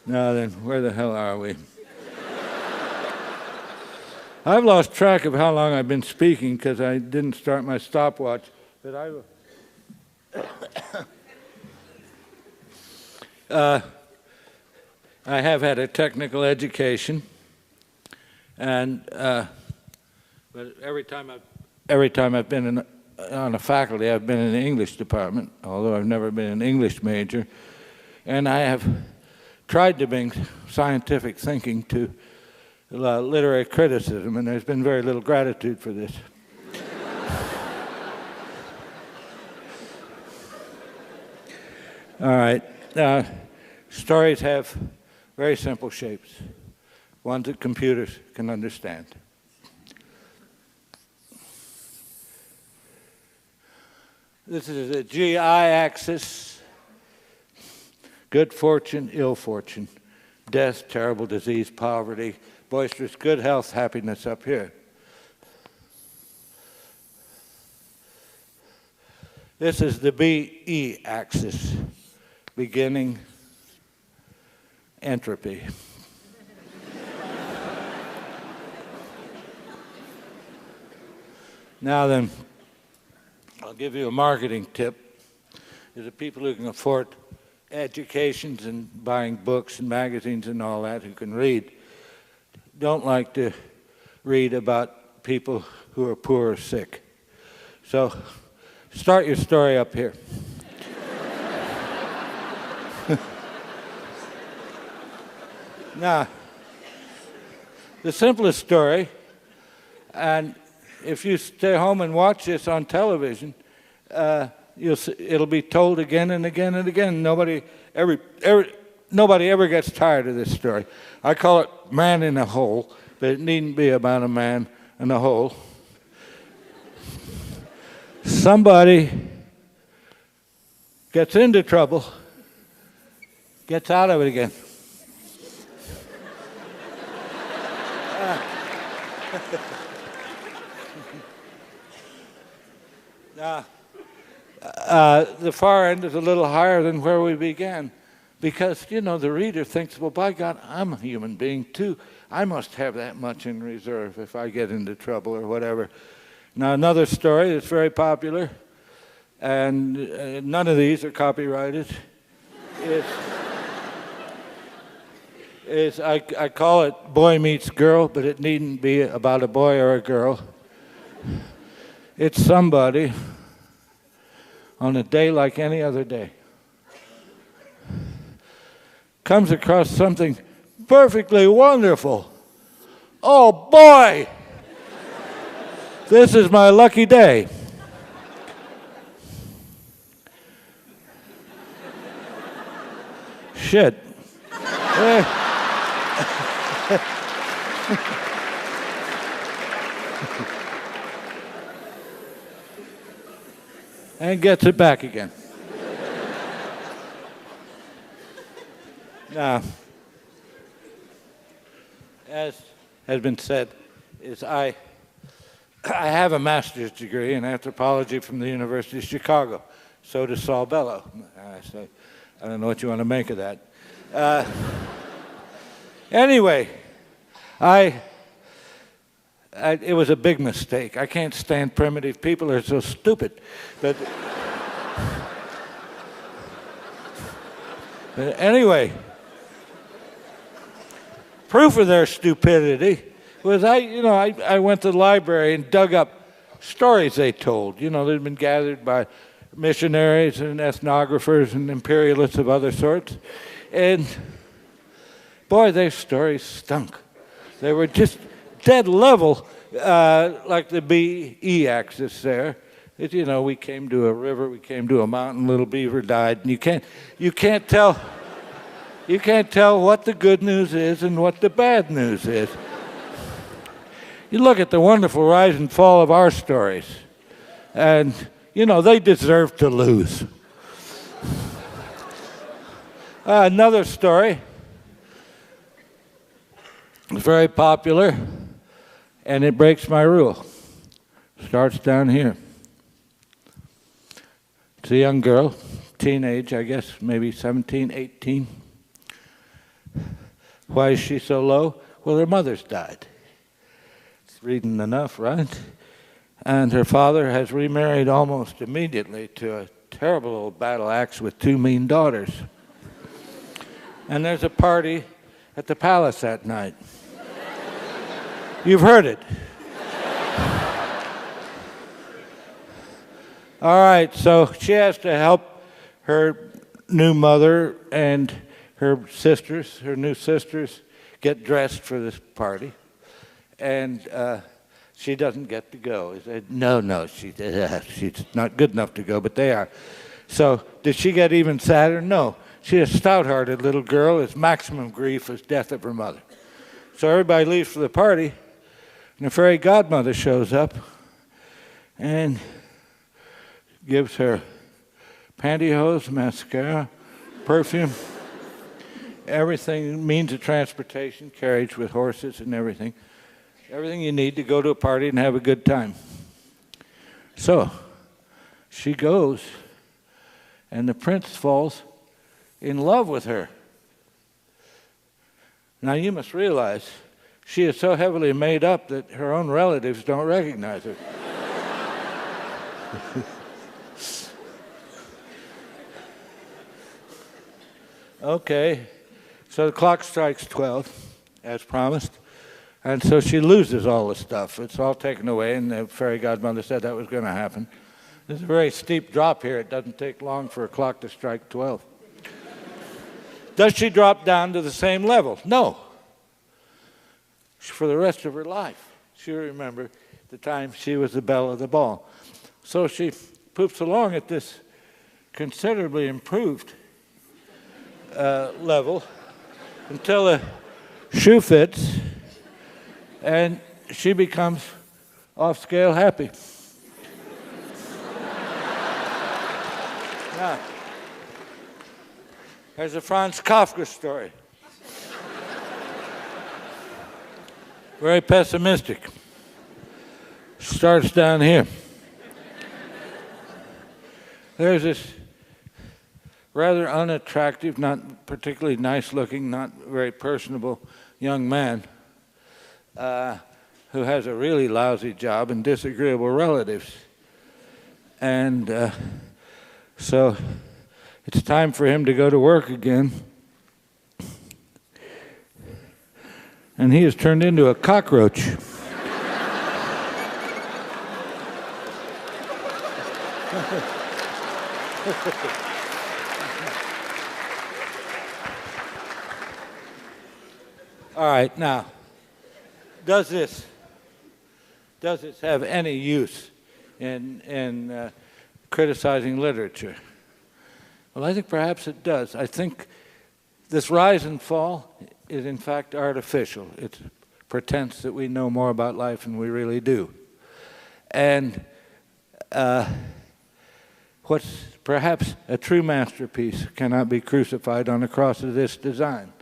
Now then, where the hell are we? I've lost track of how long I've been speaking because I didn't start my stopwatch. But I have had a technical education, and but every time I've been on a faculty, I've been in the English department, although I've never been an English major, and I have tried to bring scientific thinking to literary criticism, and there's been very little gratitude for this. All right. Stories have very simple shapes, ones that computers can understand. This is a GI axis: good fortune, ill fortune, death, terrible disease, poverty, boisterous good health, happiness up here. This is the BE axis: beginning, entropy. Now then, I'll give you a marketing tip. There's the people who can afford educations and buying books and magazines and all that, who can read, don't like to read about people who are poor or sick. So start your story up here. Now, the simplest story, and if you stay home and watch this on television, it'll be told again and again and again. Nobody ever gets tired of this story. I call it Man in a Hole, but it needn't be about a man in a hole. Somebody gets into trouble, gets out of it again. The far end is a little higher than where we began, because, you know, the reader thinks, well, by God, I'm a human being too. I must have that much in reserve if I get into trouble or whatever. Now, another story that's very popular, and none of these are copyrighted, is I call it Boy Meets Girl, but it needn't be about a boy or a girl. It's somebody on a day like any other day comes across something perfectly wonderful. Oh boy, this is my lucky day. Shit. And gets it back again. Now, as has been said, I have a master's degree in anthropology from the University of Chicago. So does Saul Bellow. I don't know what you want to make of that. Anyway, it was a big mistake. I can't stand primitive people. They're so stupid. But anyway, proof of their stupidity was I went to the library and dug up stories they told. You know, they'd been gathered by missionaries and ethnographers and imperialists of other sorts. And boy, their stories stunk. They were just dead level, like the BE axis there. You know, we came to a river, we came to a mountain, little beaver died, and you can't tell what the good news is and what the bad news is. You look at the wonderful rise and fall of our stories, and you know, they deserve to lose. Another story is very popular, and it breaks my rule. Starts down here. It's a young girl, teenage, I guess, maybe 17, 18. Why is she so low? Well, her mother's died. It's reading enough, right? And her father has remarried almost immediately to a terrible old battle axe with 2 mean daughters. And there's a party at the palace that night. You've heard it. All right, so she has to help her new mother and her new sisters, get dressed for this party. And she doesn't get to go. He said, no, she's not good enough to go, but they are. So did she get even sadder? No. She's a stout-hearted little girl. Its maximum grief is death of her mother. So everybody leaves for the party, and the fairy godmother shows up and gives her pantyhose, mascara, perfume, everything, means of transportation, carriage with horses and everything. Everything you need to go to a party and have a good time. So she goes, and the prince falls in love with her. Now you must realize she is so heavily made up that her own relatives don't recognize her. Okay, so the clock strikes 12, as promised, and so she loses all the stuff. It's all taken away, and the fairy godmother said that was going to happen. There's a very steep drop here. It doesn't take long for a clock to strike 12. Does she drop down to the same level? No. For the rest of her life, she'll remember the time she was the belle of the ball. So she poops along at this considerably improved level until the shoe fits and she becomes off-scale happy. Now, there's a Franz Kafka story. Very pessimistic. Starts down here. There's this rather unattractive, not particularly nice-looking, not very personable young man who has a really lousy job and disagreeable relatives. And so it's time for him to go to work again. And he has turned into a cockroach. All right, now, does this have any use in criticizing literature? Well, I think perhaps it does. I think this rise and fall is in fact artificial. It's pretense that we know more about life than we really do. And what's perhaps a true masterpiece cannot be crucified on a cross of this design.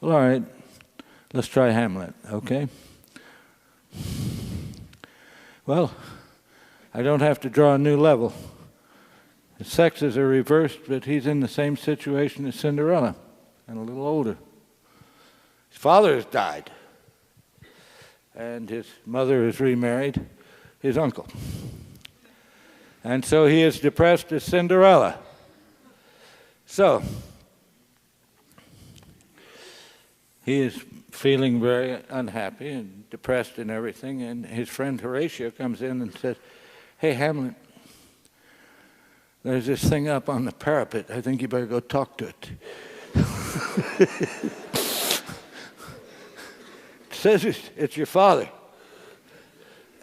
Well, all right, let's try Hamlet, okay? Well, I don't have to draw a new level. The sexes are reversed, but he's in the same situation as Cinderella, and a little older. His father has died, and his mother has remarried his uncle. And so he is depressed as Cinderella. So, he is feeling very unhappy and depressed and everything, and his friend Horatio comes in and says, "Hey, Hamlet, there's this thing up on the parapet. I think you better go talk to it." It says it's your father.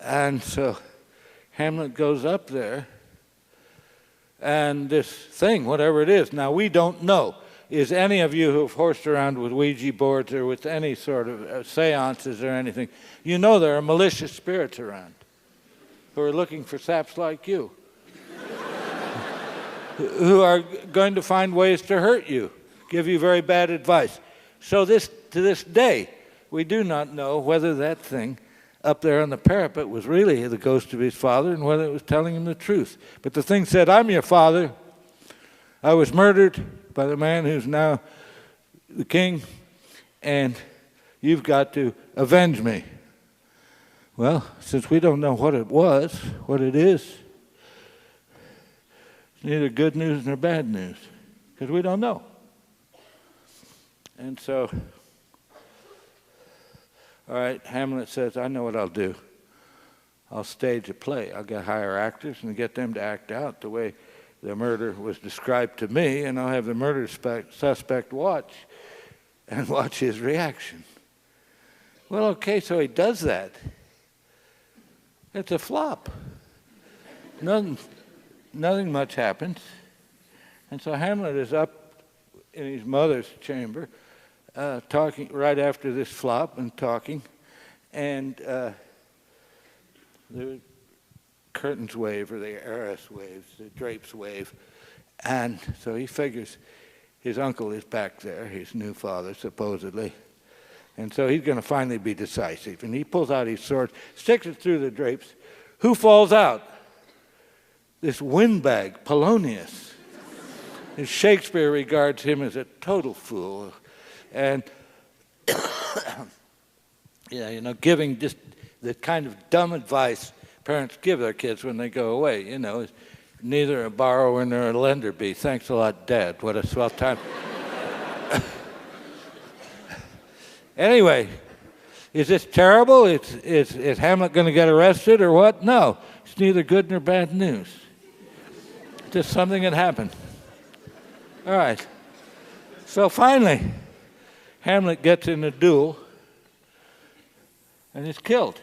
And so Hamlet goes up there, and this thing, whatever it is, now we don't know. Is any of you who have horsed around with Ouija boards or with any sort of seances or anything, you know there are malicious spirits around who are looking for saps like you, who are going to find ways to hurt you, give you very bad advice. So to this day, we do not know whether that thing up there on the parapet was really the ghost of his father and whether it was telling him the truth. But the thing said, "I'm your father. I was murdered by the man who's now the king, and you've got to avenge me. Well, since we don't know what it was, what it is, it's neither good news nor bad news, because we don't know. And so, all right, Hamlet says, I know what I'll do. I'll stage a play. I'll hire actors and get them to act out the way the murder was described to me, and I'll have the murder suspect watch his reaction. Well, okay, so he does that. It's a flop. Nothing much happens. And so Hamlet is up in his mother's chamber, talking right after this flop and talking, and the curtains wave, or the arras waves, the drapes wave, and so he figures his uncle is back there, his new father, supposedly, and so he's going to finally be decisive. And he pulls out his sword, sticks it through the drapes. Who falls out? This windbag, Polonius. And Shakespeare regards him as a total fool, and giving just the kind of dumb advice parents give their kids when they go away. Neither a borrower nor a lender be. Thanks a lot, Dad. What a swell time. Anyway, is this terrible? Is Hamlet going to get arrested or what? No, it's neither good nor bad news. Just something that happened. All right. So finally, Hamlet gets in a duel and is killed.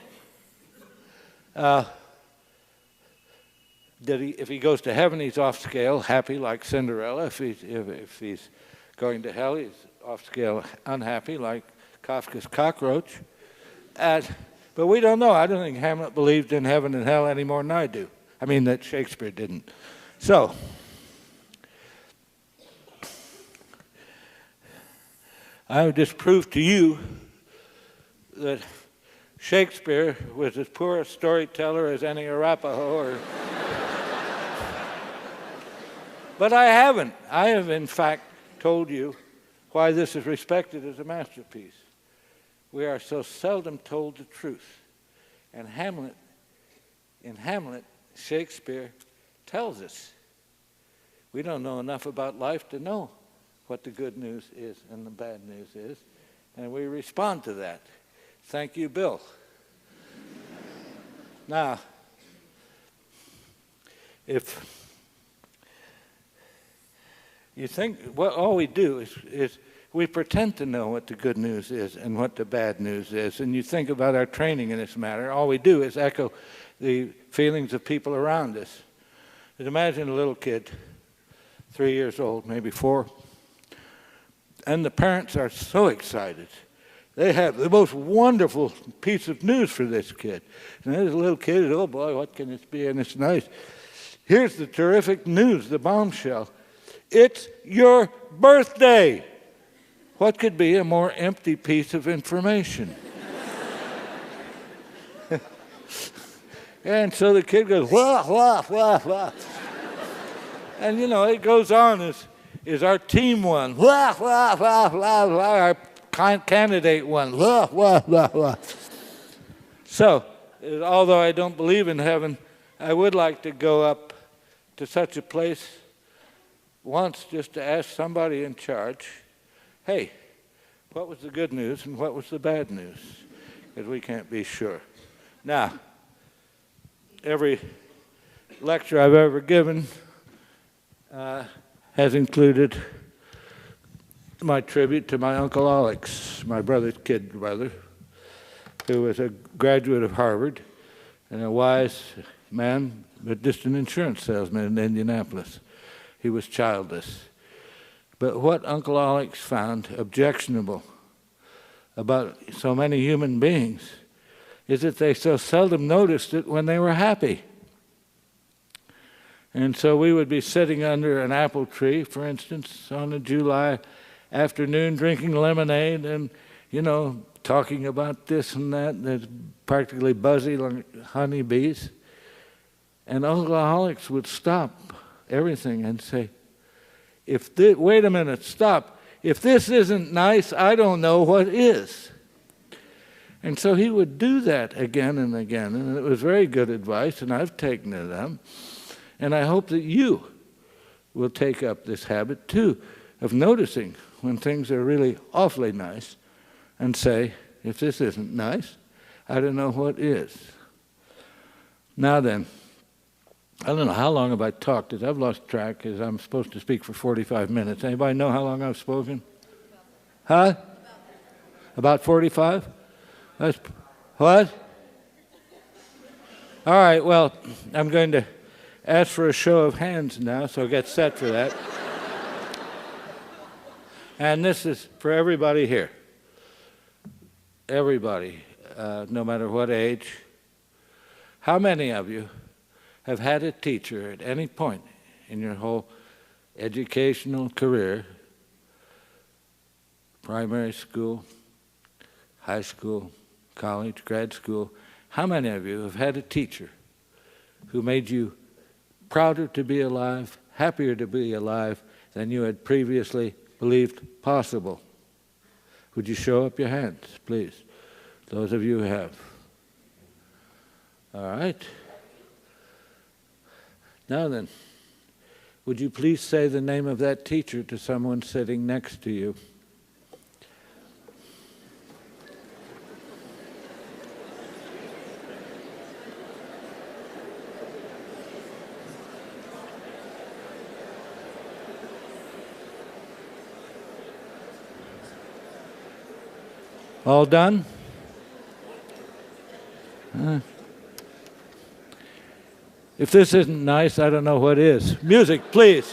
If he goes to heaven, he's off scale, happy like Cinderella. If he's going to hell, he's off scale, unhappy like Kafka's cockroach. But we don't know. I don't think Hamlet believed in heaven and hell any more than I do. I mean, that Shakespeare didn't. So, I would just prove to you that Shakespeare was as poor a storyteller as any Arapaho. But I haven't. I have, in fact, told you why this is respected as a masterpiece. We are so seldom told the truth. And in Hamlet, Shakespeare tells us. We don't know enough about life to know what the good news is and the bad news is, and we respond to that. Thank you, Bill. Now, if you think, all we do is we pretend to know what the good news is and what the bad news is, and you think about our training in this matter, all we do is echo the feelings of people around us. But imagine a little kid, 3 years old, maybe 4, and the parents are so excited. They have the most wonderful piece of news for this kid. And there's a little kid, oh boy, what can this be? And it's nice. Here's the terrific news, the bombshell. It's your birthday. What could be a more empty piece of information? And so the kid goes, wah, wah, wah, wah. And it goes on, is our team won? Wah, wah, wah, wah, wah. Our candidate won. Wah, wah, wah, wah. So, although I don't believe in heaven, I would like to go up to such a place once just to ask somebody in charge, hey, what was the good news and what was the bad news? Because we can't be sure. Now, every lecture I've ever given has included my tribute to my Uncle Alex, my brother's kid brother, who was a graduate of Harvard and a wise man, but just an insurance salesman in Indianapolis. He was childless. But what Uncle Alex found objectionable about so many human beings is that they so seldom noticed it when they were happy. And so we would be sitting under an apple tree, for instance, on a July afternoon, drinking lemonade and, talking about this and that. That's practically buzzy like honeybees. And Uncle Alex would stop everything and say, wait a minute, stop. If this isn't nice, I don't know what is. And so he would do that again and again, and it was very good advice, and I've taken it up. And I hope that you will take up this habit, too, of noticing when things are really awfully nice and say, if this isn't nice, I don't know what is. Now then, I don't know how long have I talked. I've lost track because I'm supposed to speak for 45 minutes. Anybody know how long I've spoken? Huh? About 45? That's, what? All right, well, I'm going to ask for a show of hands now, so get set for that. And this is for everybody here. Everybody, no matter what age. How many of you have had a teacher at any point in your whole educational career, primary school, high school, college, grad school, how many of you have had a teacher who made you prouder to be alive, happier to be alive than you had previously believed possible? Would you show up your hands, please? Those of you who have. All right. Now then, would you please say the name of that teacher to someone sitting next to you? All done? If this isn't nice, I don't know what is. Music, please.